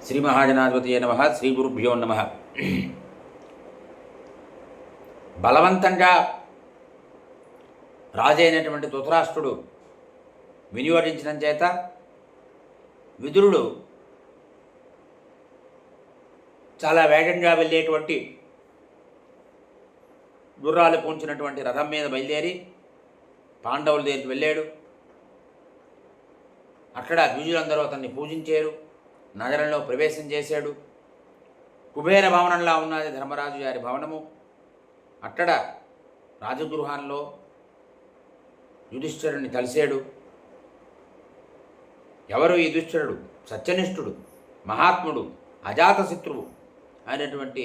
శ్రీ మహాజనాధిపతయే నమః. శ్రీ గురుభ్యో నమః. బలవంతంగా రాజైనటువంటి ధృతరాష్ట్రుడు వినియోగించడం చేత విదురుడు చాలా వేగంగా వెళ్ళేటువంటి గుర్రాలు పూంచినటువంటి రథం మీద బయలుదేరి పాండవుల దగ్గరికి వెళ్ళాడు. అక్కడ ద్విజులందరూ అతన్ని పూజించారు. నగరంలో ప్రవేశం చేశాడు. కుబేర భవనంలా ఉన్నది ధర్మరాజు గారి భవనము. అక్కడ రాజగృహాల్లో యుధిష్ఠిరుని కలిశాడు. ఎవరు ఈ యుధిష్ఠిరుడు? సత్యనిష్ఠుడు, మహాత్ముడు, అజాతశత్రువు అయినటువంటి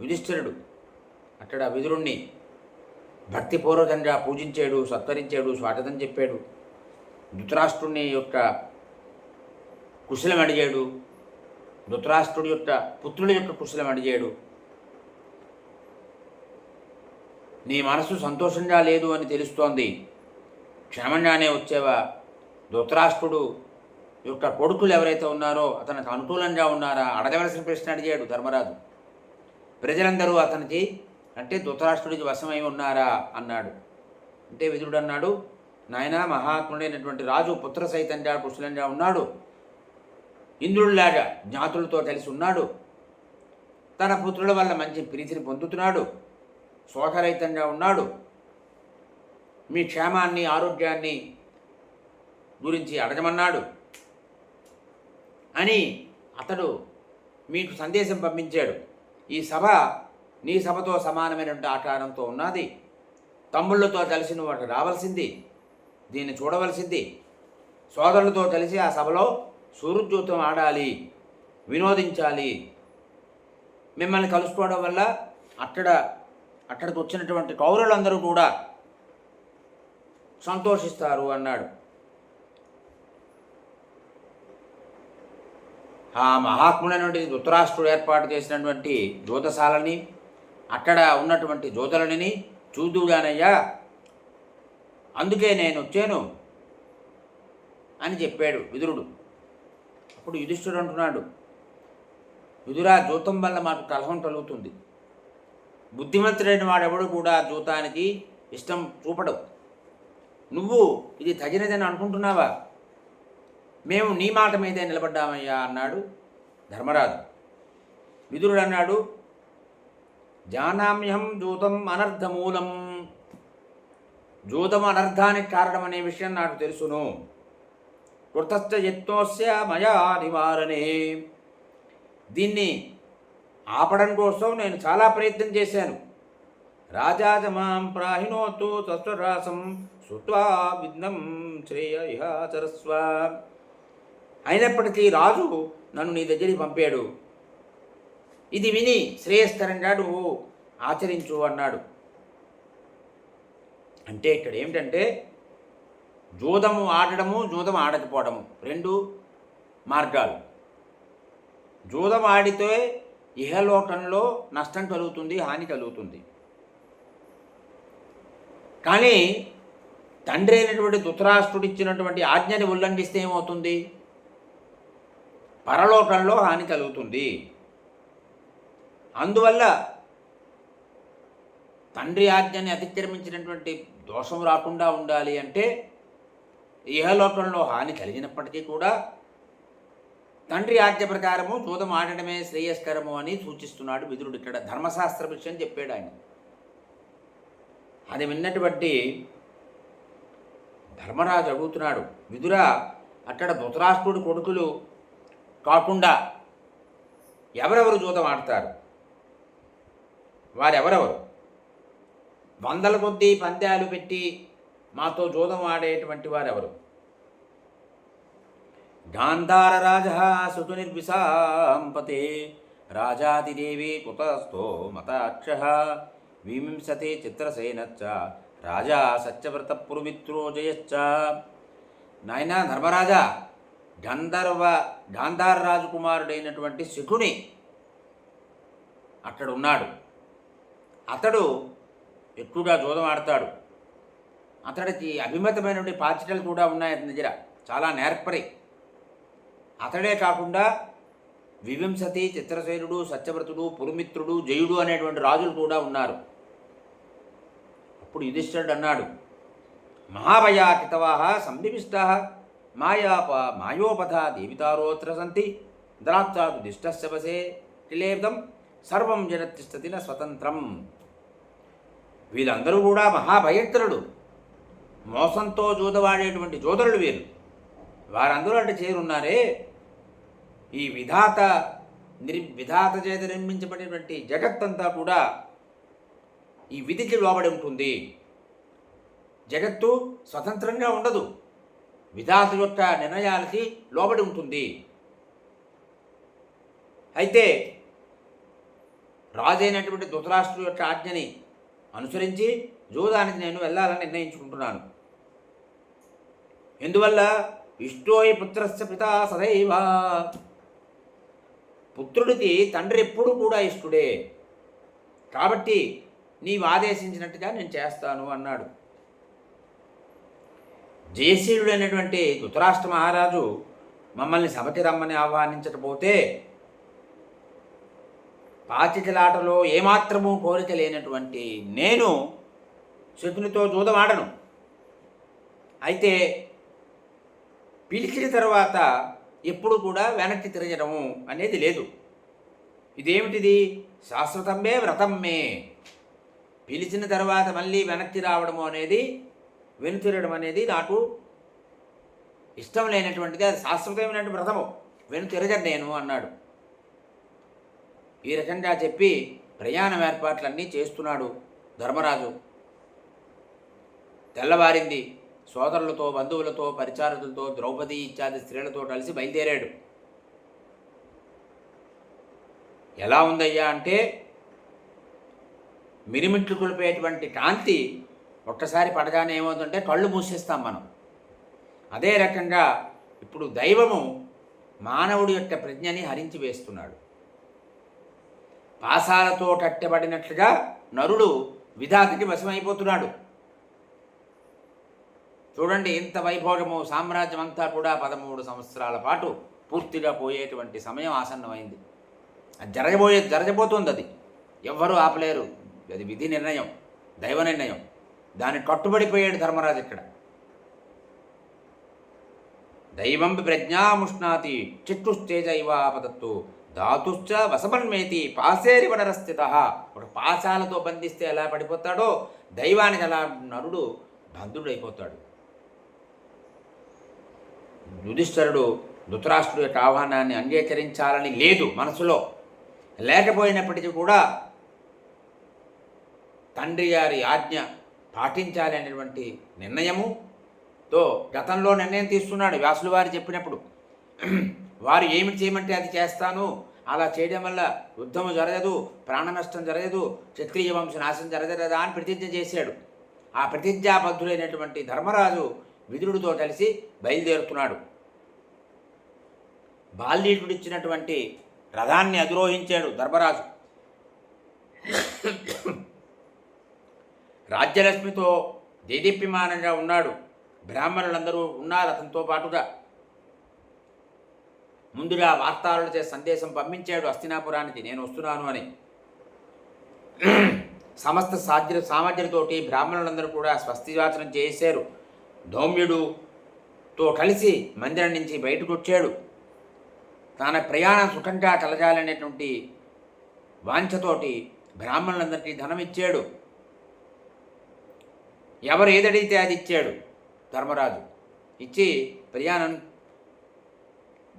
యుధిష్ఠిరుడు అక్కడ విదురుణ్ణి భక్తిపూర్వకంగా పూజించాడు, సత్కరించాడు, స్వాగతం చెప్పాడు. ధృతరాష్ట్రుని యొక్క కుశలం అడిగాడు. ధృతరాష్ట్రుడి యొక్క పుత్రుడి యొక్క కుశలం అడిగాడు. నీ మనసు సంతోషంగా లేదు అని తెలుస్తోంది, క్షేమంగానే వచ్చేవా? ధృతరాష్ట్రుడు యొక్క కొడుకులు ఎవరైతే ఉన్నారో అతనికి అనుకూలంగా ఉన్నారా అడగవలసిన ప్రశ్న అడిగాడు ధర్మరాజు. ప్రజలందరూ అతనికి అంటే ధృతరాష్ట్రుడికి వశమై ఉన్నారా అన్నాడు. అంటే విదురుడు అన్నాడు, నాయన మహాత్ముడైనటువంటి రాజు పుత్ర సైతంగా కుశలంగా ఉన్నాడు, ఇంద్రుడిలాగా జ్ఞాతులతో కలిసి ఉన్నాడు, తన పుత్రుల వల్ల మంచి ప్రీతిని పొందుతున్నాడు, శోకరహితంగా ఉన్నాడు, మీ క్షేమాన్ని ఆరోగ్యాన్ని గురించి అడగమన్నాడు అని అతడు మీకు సందేశం పంపించాడు. ఈ సభ నీ సభతో సమానమైనటువంటి ఆకారంతో ఉన్నది. తమ్ముళ్ళతో కలిసి నువ్వు అటు రావాల్సింది, దీన్ని చూడవలసింది. సోదరులతో కలిసి ఆ సభలో సూర్యోద్యూతం ఆడాలి, వినోదించాలి. మిమ్మల్ని కలుసుకోవడం వల్ల అక్కడికి వచ్చినటువంటి కౌరవులందరూ కూడా సంతోషిస్తారు అన్నాడు. ఆ మహాత్ముడైనటువంటి ధృతరాష్ట్రుడు ఏర్పాటు చేసినటువంటి జ్యోతశాలని అక్కడ ఉన్నటువంటి జ్యోతులని చూదుగానయ్యా, అందుకే నేను వచ్చాను అని చెప్పాడు విదురుడు. అప్పుడు యుధిష్ఠిరుడు అంటున్నాడు, విదురా, జూతం వల్ల మాకు కలహం కలుగుతుంది. బుద్ధిమంతుడైన వాడెవడు కూడా జూతానికి ఇష్టం చూపడవు. నువ్వు ఇది తగినదని అనుకుంటున్నావా? మేము నీ మాట మీదే నిలబడ్డామయ్యా అన్నాడు ధర్మరాజు. విదురుడు అన్నాడు, జానామ్యహం జూతం అనర్థమూలం. జూతం అనర్థానికి కారణం అనే విషయం నాకు తెలుసును. కృతశ్చ యత్నోస్య మయా నివారణే. దీన్ని ఆపడం కోసం నేను చాలా ప్రయత్నం చేశాను. రాజాజమాం ప్రాహినోతు తస్వరాసం శృత్వా విఘ్నం శ్రేయ ఇహాచరస్వ. అయినప్పటికీ రాజు నన్ను నీ దగ్గరికి పంపాడు. ఇది విని శ్రేయస్కరంగా నువ్వు ఆచరించు అన్నాడు. అంటే ఇక్కడ ఏమిటంటే జూదము ఆడడము, జూదం ఆడకపోవడము రెండు మార్గాలు. జూదం ఆడితే ఇహలోకంలో నష్టం కలుగుతుంది, హాని కలుగుతుంది. కానీ తండ్రి అయినటువంటి ధృతరాష్ట్రుడు ఇచ్చినటువంటి ఆజ్ఞని ఉల్లంఘిస్తే ఏమవుతుంది? పరలోకంలో హాని కలుగుతుంది. అందువల్ల తండ్రి ఆజ్ఞని అతిక్రమించినటువంటి దోషం రాకుండా ఉండాలి అంటే ఇహలోకంలో హాని కలిగినప్పటికీ కూడా తండ్రి ఆజ్ఞ ప్రకారము జూదం ఆడడమే శ్రేయస్కరము అని సూచిస్తున్నాడు విదురుడు. ఇక్కడ ధర్మశాస్త్ర విషయం చెప్పాడు ఆయన. అది విన్నటువంటి ధర్మరాజు అడుగుతున్నాడు, విదురా, అక్కడ ధృతరాష్ట్రుడి కొడుకులు కాకుండా ఎవరెవరు జూదం ఆడతారు? వారెవరెవరు? వందల కొద్దీ పందాలు పెట్టి మాతో జూదం ఆడేటువంటి వారెవరు? గాంధార రాజ సుతునిర్విశాంపతే రాజాదిదేవి కుతస్థో మతాక్ష విమింసతే చిత్రసేనచ్చ రాజా సత్యవ్రత పురుమిత్రో జయశ్చ. నాయనా ధర్మరాజా, గాంధార రాజకుమారుడైనటువంటి శకుని అక్కడ ఉన్నాడు. అతడు ఎక్కువగా జూదం ఆడతాడు. అతడికి అభిమతమైనటువంటి పాచికలు కూడా ఉన్నాయి అతని దగ్గర, చాలా నేర్పరి. అతడే కాకుండా వివింశతి, చిత్రసేనుడు, సత్యవ్రతుడు, పురుమిత్రుడు, జయుడు అనేటువంటి రాజులు కూడా ఉన్నారు. అప్పుడు యుధిష్ఠిరుడు అన్నాడు, మహాభయాకితవాహ సంవివిష్టా మాయోపథ దేవితారోత్ర సంతి ద్రాక్షాదు దిష్టస్య వసే టిలేబ్దం సర్వం జనతిష్టతి న స్వతంత్రం. వీళ్ళందరూ కూడా మహాభయంకరుడు, మోసంతో జూదవాడేటువంటి జోదరులు వీరు. వారందరూ అంటే చేరున్నారే, ఈ విధాత చేత నిర్మించబడినటువంటి జగత్తంతా కూడా ఈ విధికి లోబడి ఉంటుంది. జగత్తు స్వతంత్రంగా ఉండదు, విధాత యొక్క నిర్ణయాలకి లోబడి ఉంటుంది. అయితే రాజైనటువంటి ధృతరాష్ట్రుడు యొక్క ఆజ్ఞని అనుసరించి జూదానికి నేను వెళ్ళాలని నిర్ణయించుకుంటున్నాను. ఎందువల్ల ఇష్టోయి పుత్రస్య పితా సదైవ, పుత్రుడికి తండ్రి ఎప్పుడు కూడా ఇష్టుడే, కాబట్టి నీవు ఆదేశించినట్టుగా నేను చేస్తాను అన్నాడు. జయశీలుడైనటువంటి ధృతరాష్ట్ర మహారాజు మమ్మల్ని సభకి రమ్మని ఆహ్వానించకపోతే పాచికలాటలో ఏమాత్రమూ కోరిక లేనటువంటి నేను శకునితో జూదమాడను. అయితే పిలిచిన తర్వాత ఎప్పుడు కూడా వెనక్కి తిరగడము అనేది లేదు. ఇదేమిటిది? శాశ్వతమే వ్రతమ్మే. పిలిచిన తర్వాత మళ్ళీ వెనక్కి రావడము అనేది, వెనుతిరగడం అనేది నాకు ఇష్టం లేనటువంటిది. అది శాశ్వతమైనటువంటి వ్రతము, వెనుతిరగను నేను అన్నాడు. ఈ రకంగా చెప్పి ప్రయాణం ఏర్పాట్లన్నీ చేస్తున్నాడు ధర్మరాజు. తెల్లవారింది. సోదరులతో, బంధువులతో, పరిచారకులతో, ద్రౌపది ఇత్యాది స్త్రీలతో కలిసి బయలుదేరాడు. ఎలా ఉందయ్యా అంటే, మిరిమిట్లు కొలిపేటువంటి కాంతి ఒక్కసారి పడగానే ఏమవుతుందంటే కళ్ళు మూసేస్తాం మనం. అదే రకంగా ఇప్పుడు దైవము మానవుడి యొక్క ప్రజ్ఞని హరించి వేస్తున్నాడు. పాసాలతో కట్టబడినట్లుగా నరుడు విధాతకి వశమైపోతున్నాడు. చూడండి, ఇంత వైభోగము, సామ్రాజ్యం అంతా కూడా 13 సంవత్సరాల పాటు పూర్తిగా పోయేటువంటి సమయం ఆసన్నమైంది. అది జరగబోతుంది. అది ఎవ్వరూ ఆపలేరు. అది విధి నిర్ణయం, దైవ నిర్ణయం. దానికి కట్టుబడిపోయాడు ధర్మరాజు. ఇక్కడ దైవం ప్రజ్ఞాముష్ణాతి చిట్టుస్తేజ ఇవ ఆపదత్తు ధాతుశ్చ వసమన్మేతి పాసేరి వనరస్థిత. ఒక పాశాలతో బంధిస్తే ఎలా పడిపోతాడో, దైవానికి అలా నరుడు బంధుడైపోతాడు. యుధిష్ఠిరుడు ధృతరాష్ట్రుడు యొక్క ఆహ్వానాన్ని అంగీకరించాలని లేదు మనసులో. లేకపోయినప్పటికీ కూడా తండ్రి గారి ఆజ్ఞ పాటించాలి అనేటువంటి నిర్ణయముతో గతంలో నిర్ణయం తీసుకున్నాడు. వ్యాసులు వారు చెప్పినప్పుడు వారు ఏమిటి చేయమంటే అది చేస్తాను, అలా చేయడం వల్ల యుద్ధము జరగదు, ప్రాణ నష్టం జరగదు, క్షత్రియ వంశ నాశనం జరగదా అని ప్రతిజ్ఞ చేశాడు. ఆ ప్రతిజ్ఞాబద్ధుడైనటువంటి ధర్మరాజు విదురుడితో కలిసి బయలుదేరుతున్నాడు. బాల్యకుడిచ్చినటువంటి రథాన్ని అధిరోహించాడు ధర్మరాజు. రాజ్యలక్ష్మితో దేదీప్యమానంగా ఉన్నాడు. బ్రాహ్మణులందరూ ఉన్నారు అతనితో పాటుగా. ముందుగా వార్తాలను చేసి సందేశం పంపించాడు హస్తినాపురానికి, నేను వస్తున్నాను అని. సమస్త సామగ్రితోటి బ్రాహ్మణులందరూ కూడా స్వస్తివాచనం చేశారు. ధౌమ్యుడుతో కలిసి మందిరం నుంచి బయటకు వచ్చాడు. తన ప్రయాణం సుఖంగా కలగాలనేటువంటి వాంఛతోటి బ్రాహ్మణులందరికీ ధనం ఇచ్చాడు. ఎవరు ఏదడిగితే అది ఇచ్చాడు ధర్మరాజు. ఇచ్చి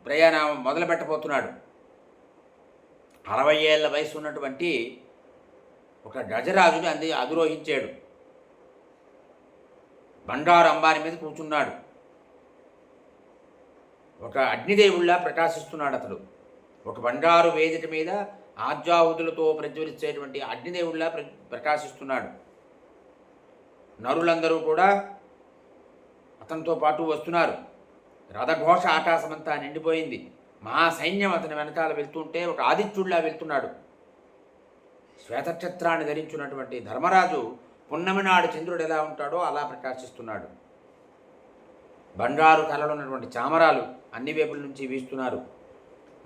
ప్రయాణం మొదలుపెట్టబోతున్నాడు. 60 ఏళ్ల వయసు ఉన్నటువంటి ఒక గజరాజుని అధిరోహించాడు. బండారు అంబారి మీద కూర్చున్నాడు. ఒక అగ్నిదేవుళ్లా ప్రకాశిస్తున్నాడు అతడు. ఒక బండారు వేదిక మీద ఆజ్యాహుతులతో ప్రజ్వలించేటువంటి అగ్నిదేవుళ్లా ప్రకాశిస్తున్నాడు. నరులందరూ కూడా అతనితో పాటు వస్తున్నారు. రథఘోష ఆకాశమంతా నిండిపోయింది. మహాసైన్యం అతని వెనకాల వెళ్తుంటే ఒక ఆదిత్యుడిలా వెళ్తున్నాడు. శ్వేతఛత్రాన్ని ధరించున్నటువంటి ధర్మరాజు పున్నమి నాడు చంద్రుడు ఎలా ఉంటాడో అలా ప్రకాశిస్తున్నాడు. బండారు కలలు ఉన్నటువంటి చామరాలు అన్ని వైపుల నుంచి వీస్తున్నారు.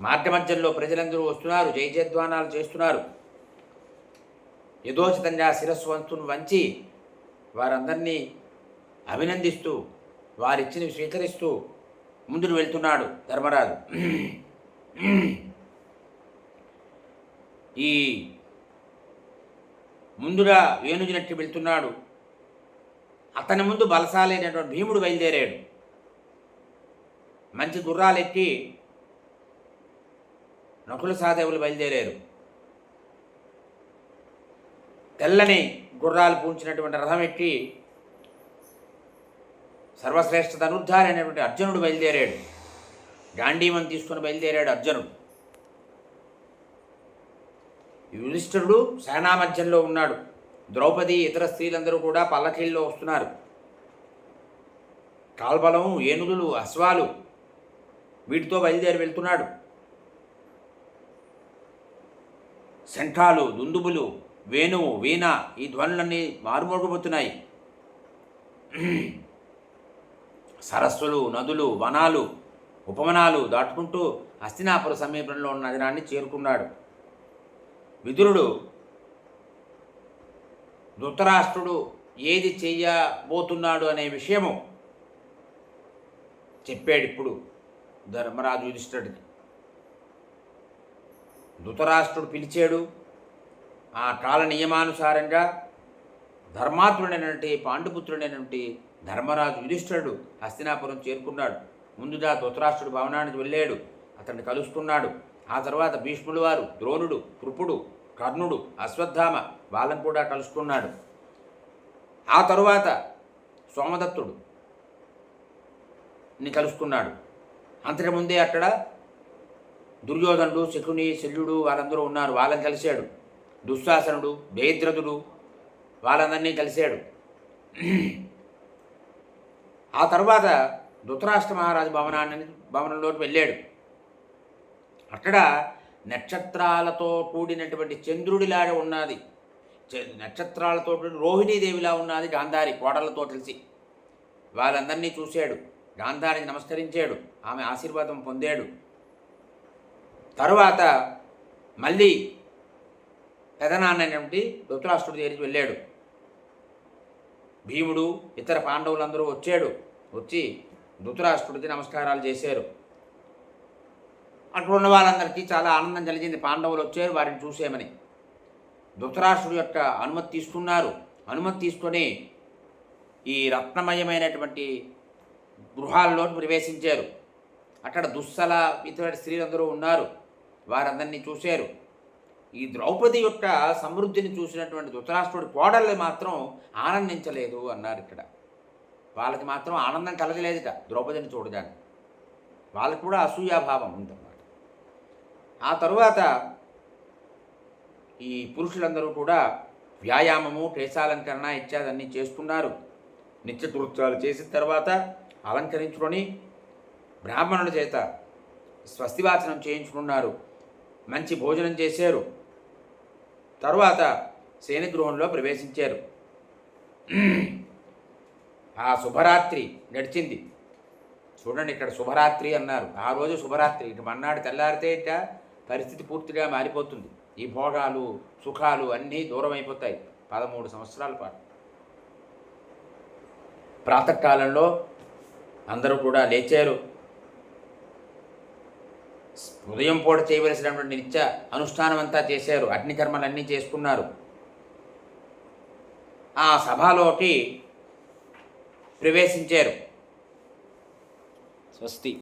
మార్గమధ్యంలో ప్రజలందరూ వస్తున్నారు, జయజయధ్వానాలు చేస్తున్నారు. యథోచితంగా శిరస్సు వంచి వారందరినీ అభినందిస్తూ వారిచ్చినవి స్వీకరిస్తూ ముందుకు వెళ్తున్నాడు ధర్మరాజు. ఈ ముందుగా ఏనుగునట్టి వెళ్తున్నాడు. అతని ముందు బలశాలైనటువంటి భీముడు బయలుదేరాడు. మంచి గుర్రాలెక్కి నకుల సహదేవులు బయలుదేరారు. తెల్లని గుర్రాలు పూంచినటువంటి రథం ఎక్కి సర్వశ్రేష్ఠ ధనుర్ధారి అనేటువంటి అర్జునుడు బయలుదేరాడు. గాంధీవం తీసుకుని బయలుదేరాడు అర్జునుడు. యుధిష్ఠిరుడు సేనా మధ్యంలో ఉన్నాడు. ద్రౌపది ఇతర స్త్రీలందరూ కూడా పల్లకీల్లో వస్తున్నారు. కాల్బలం, ఏనుగులు, అశ్వాలు వీటితో బయలుదేరి వెళ్తున్నాడు. శంఖాలు, దుందుబులు, వేణువు, వీణ ఈ ధ్వనులన్నీ మారుమోగబోతున్నాయి. సరస్సులు, నదులు, వనాలు, ఉపవనాలు దాటుకుంటూ హస్తినాపుర సమీపంలో ఉన్న నగరాన్ని చేరుకున్నాడు. విదురుడు ధృతరాష్ట్రుడు ఏది చెయ్యబోతున్నాడు అనే విషయము చెప్పాడు ఇప్పుడు ధర్మరాజు యుధిష్ఠిరుడికి. ధృతరాష్ట్రుడు పిలిచాడు. ఆ కాల నియమానుసారంగా ధర్మాత్ముడైనటువంటి పాండుపుత్రుడైనటువంటి ధర్మరాజు యుధిష్ఠిరుడు హస్తినాపురం చేరుకున్నాడు. ముందుగా ధృతరాష్ట్రుడు భవనానికి వెళ్ళాడు, అతన్ని కలుసుకున్నాడు. ఆ తర్వాత భీష్ముడు వారు, ద్రోణుడు, కృపుడు, కర్ణుడు, అశ్వత్థామ వాళ్ళని కూడా కలుసుకున్నాడు. ఆ తరువాత సోమదత్తుడు కలుసుకున్నాడు. అంతకుముందే అక్కడ దుర్యోధనుడు, శకుని, శల్యుడు వాళ్ళందరూ ఉన్నారు, వాళ్ళని కలిశాడు. దుశ్శాసనుడు, జయద్రథుడు వాళ్ళందరినీ కలిశాడు. ఆ తర్వాత ధృతరాష్ట్ర మహారాజు భవనంలోకి వెళ్ళాడు. అక్కడ నక్షత్రాలతో కూడినటువంటి చంద్రుడిలాగా ఉన్నది, నక్షత్రాలతో రోహిణీదేవిలా ఉన్నది గాంధారి కోడలతో తెలిసి. వాళ్ళందరినీ చూశాడు, గాంధారికి నమస్కరించాడు, ఆమె ఆశీర్వాదం పొందాడు. తరువాత మళ్ళీ పెదనాన్నటువంటి ధృతరాష్ట్రుడి దగ్గరికి వెళ్ళాడు. భీముడు, ఇతర పాండవులందరూ వచ్చి ధృతరాష్ట్రుడికి నమస్కారాలు చేశారు. అక్కడ ఉన్న వాళ్ళందరికీ చాలా ఆనందం కలిగింది. పాండవులు వచ్చారు, వారిని చూసేమని. ధృతరాష్ట్రుడి యొక్క అనుమతి తీసుకున్నారు. అనుమతి తీసుకొని ఈ రత్నమయమైనటువంటి గృహాల్లో ప్రవేశించారు. అక్కడ దుస్సల ఇతర స్త్రీలందరూ ఉన్నారు, వారందరినీ చూశారు. ఈ ద్రౌపది యొక్క సమృద్ధిని చూసినటువంటి ధృతరాష్ట్రుడి కోడళ్ళు మాత్రం ఆనందించలేదు అన్నారు. ఇక్కడ వాళ్ళకి మాత్రం ఆనందం కలగలేదుట ద్రౌపదిని చూడగానే. వాళ్ళకు కూడా అసూయాభావం ఉందన్నమాట. ఆ తరువాత ఈ పురుషులందరూ కూడా వ్యాయామము, కేశాలంకరణ ఇత్యాదన్నీ చేస్తున్నారు. నిత్యకృత్యాలు చేసిన తర్వాత అలంకరించుకొని బ్రాహ్మణుల చేత స్వస్తివాచనం చేయించుకున్నారు. మంచి భోజనం చేశారు. తరువాత శయనగృహంలో ప్రవేశించారు. ఆ శుభరాత్రి గడిచింది. చూడండి, ఇక్కడ శుభరాత్రి అన్నారు. ఆ రోజు శుభరాత్రి. ఇటు మన్నాడు తెల్లారితే ఇట పరిస్థితి పూర్తిగా మారిపోతుంది. ఈ భోగాలు, సుఖాలు అన్నీ దూరం అయిపోతాయి 13 సంవత్సరాల పాటు. ప్రాతకాలంలో అందరూ కూడా లేచారు. ఉదయం పూట చేయవలసినటువంటి నిత్య అనుష్ఠానం అంతా చేశారు. అగ్నికర్మలన్నీ చేసుకున్నారు. ఆ సభలోకి ప్రవేశించారు. స్వస్తి.